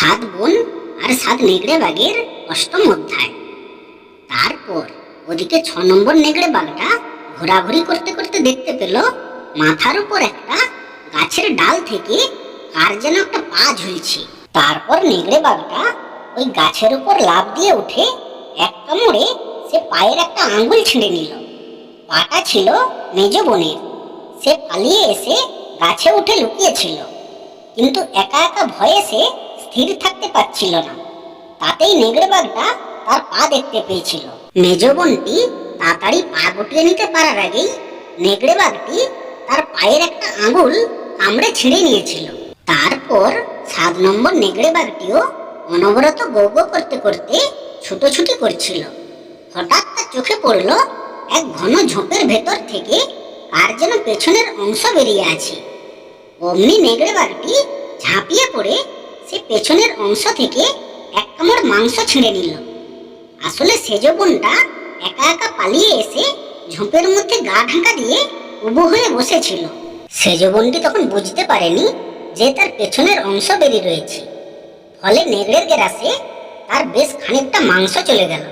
সাত বোন আর সাত নেকড়ে বাঘের অষ্টম অধ্যায়। তারপর ওদিকে 6 নম্বর নেকড়ে বাঘটা ঘোরাঘুরি করতে করতে দেখতে পেল মাথার উপর একটা গাছের ডাল থেকে কার যেন একটা পা ঝুলছে। তারপর নেকড়ে বাঘটা ওই গাছের উপর লাফ দিয়ে উঠে এক কামড়ে সে পায়ের একটা আঙ্গুল ছিঁড়ে নিল। পাটা ছিল মেজ বোনের। সে পালিয়ে এসে গাছে উঠে লুকিয়েছিল, কিন্তু একা একা ভয়ে সে স্থির থাকতে পারছিল না। তাতেই নেকড়ে বাঘটা তার পা দেখতে পেয়েছিল। মেজ বোনটি তাড়াতাড়ি পা গুটিয়ে নিতে পারার আগেই নেকড়ে বাঘটি তার পায়ের একটা আঙুল কামড়ে ছিঁড়ে নিয়েছিল। তারপর 7 নম্বর নেকড়ে বাঘটিও অনবরত গো গো করতে করতে ছুটোছুটি করছিল। হঠাৎ তার চোখে পড়ল এক ঘন ঝোপের ভেতর থেকে কার যেন পেছনের অংশ বেরিয়ে আছে। অমনি নেকড়ে বাঘটি ঝাঁপিয়ে পড়ে সে পেছনের অংশ থেকে এক কামড় মাংস ছিঁড়ে নিল। আসলে সেজ বোনটা একা একা পালিয়ে এসে ঝোপের মধ্যে গা ঢাকা দিয়ে উবু হয়ে বসেছিল। সেজ বোনটি তখন বুঝতে পারেনি যে তার পেছনের অংশ বেরিয়ে রয়েছে। ফলে নেকড়ের গ্রাসে তার বেশ খানিকটা মাংস চলে গেল।